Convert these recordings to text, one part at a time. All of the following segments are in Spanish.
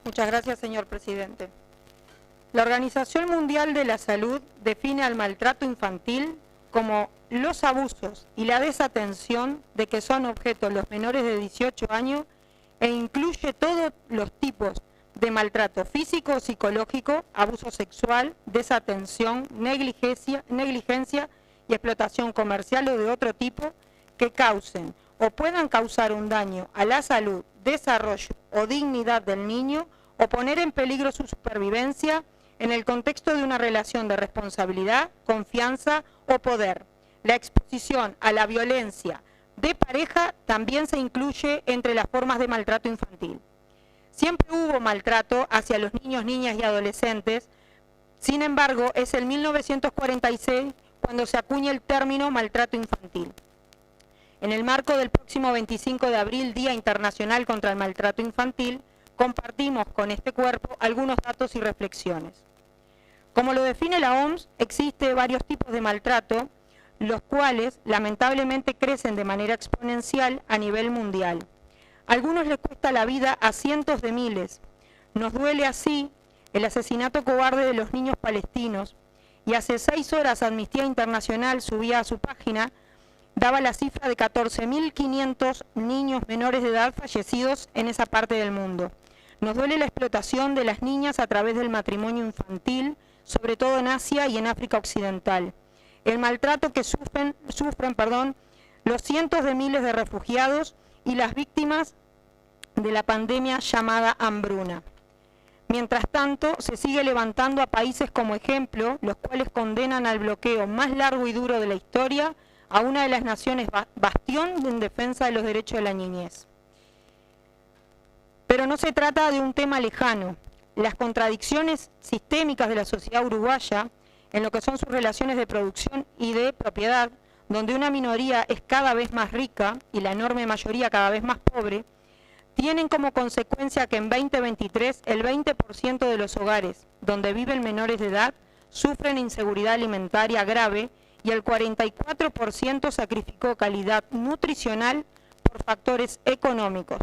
Muchas gracias, señor presidente. La Organización Mundial de la Salud define al maltrato infantil como los abusos y la desatención de que son objeto los menores de 18 años e incluye todos los tipos de maltrato físico o psicológico, abuso sexual, desatención, negligencia y explotación comercial o de otro tipo que causen o puedan causar un daño a la salud, desarrollo o dignidad del niño o poner en peligro su supervivencia en el contexto de una relación de responsabilidad, confianza o poder. La exposición a la violencia de pareja también se incluye entre las formas de maltrato infantil. Siempre hubo maltrato hacia los niños, niñas y adolescentes, sin embargo, es en 1946 cuando se acuña el término maltrato infantil. En el marco del próximo 25 de abril, Día Internacional contra el Maltrato Infantil, compartimos con este cuerpo algunos datos y reflexiones. Como lo define la OMS, existe varios tipos de maltrato, los cuales lamentablemente crecen de manera exponencial a nivel mundial. A algunos les cuesta la vida a cientos de miles. Nos duele así el asesinato cobarde de los niños palestinos, y hace 6 horas Amnistía Internacional subía a su página, daba la cifra de 14.500 niños menores de edad fallecidos en esa parte del mundo. Nos duele la explotación de las niñas a través del matrimonio infantil, sobre todo en Asia y en África Occidental. El maltrato que sufren los cientos de miles de refugiados y las víctimas de la pandemia llamada hambruna. Mientras tanto, se sigue levantando a países como ejemplo, los cuales condenan al bloqueo más largo y duro de la historia a una de las naciones bastión en defensa de los derechos de la niñez. Pero no se trata de un tema lejano. Las contradicciones sistémicas de la sociedad uruguaya, en lo que son sus relaciones de producción y de propiedad, donde una minoría es cada vez más rica y la enorme mayoría cada vez más pobre, tienen como consecuencia que en 2023 el 20% de los hogares donde viven menores de edad sufren inseguridad alimentaria grave y el 44% sacrificó calidad nutricional por factores económicos.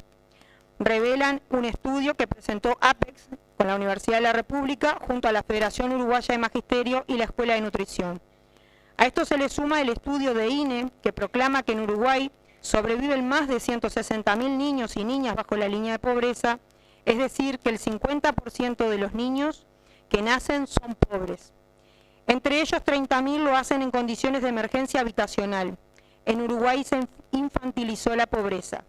Revelan un estudio que presentó APEX con la Universidad de la República junto a la Federación Uruguaya de Magisterio y la Escuela de Nutrición. A esto se le suma el estudio de INE que proclama que en Uruguay sobreviven más de 160.000 niños y niñas bajo la línea de pobreza, es decir, que el 50% de los niños que nacen son pobres. Entre ellos 30.000 lo hacen en condiciones de emergencia habitacional. En Uruguay se infantilizó la pobreza.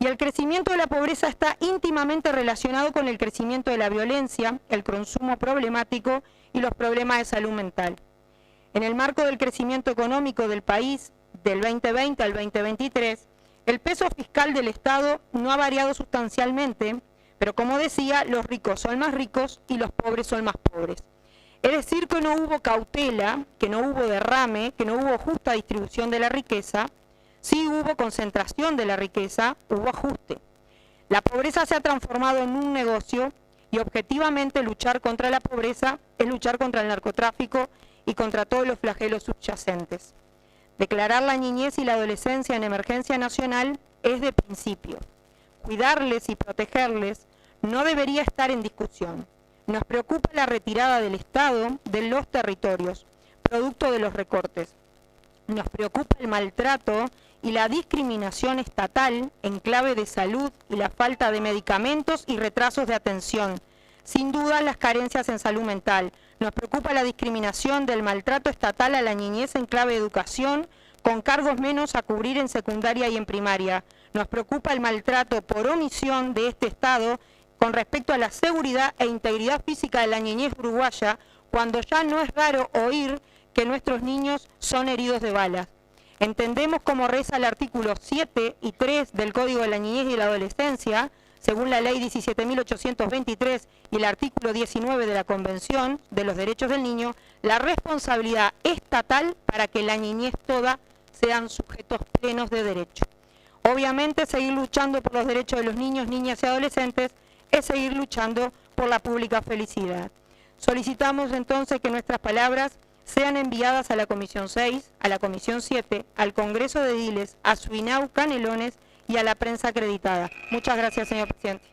Y el crecimiento de la pobreza está íntimamente relacionado con el crecimiento de la violencia, el consumo problemático y los problemas de salud mental. En el marco del crecimiento económico del país, del 2020 al 2023, el peso fiscal del Estado no ha variado sustancialmente, pero como decía, los ricos son más ricos y los pobres son más pobres. Es decir, que no hubo cautela, que no hubo derrame, que no hubo justa distribución de la riqueza, sí hubo concentración de la riqueza, hubo ajuste. La pobreza se ha transformado en un negocio y objetivamente luchar contra la pobreza es luchar contra el narcotráfico y contra todos los flagelos subyacentes. Declarar la niñez y la adolescencia en emergencia nacional es de principio. Cuidarles y protegerles no debería estar en discusión. Nos preocupa la retirada del Estado de los territorios, producto de los recortes. Nos preocupa el maltrato y la discriminación estatal en clave de salud y la falta de medicamentos y retrasos de atención. Sin duda, las carencias en salud mental. Nos preocupa la discriminación del maltrato estatal a la niñez en clave de educación, con cargos menos a cubrir en secundaria y en primaria. Nos preocupa el maltrato por omisión de este Estado con respecto a la seguridad e integridad física de la niñez uruguaya, cuando ya no es raro oír que nuestros niños son heridos de bala. Entendemos como reza el artículo 7 y 3 del Código de la Niñez y la Adolescencia, según la Ley 17.823 y el artículo 19 de la Convención de los Derechos del Niño, la responsabilidad estatal para que la niñez toda sean sujetos plenos de derecho. Obviamente, seguir luchando por los derechos de los niños, niñas y adolescentes es seguir luchando por la pública felicidad. Solicitamos entonces que nuestras palabras sean enviadas a la Comisión 6, a la Comisión 7, al Congreso de Ediles, a Suinau Canelones y a la prensa acreditada. Muchas gracias, señor presidente.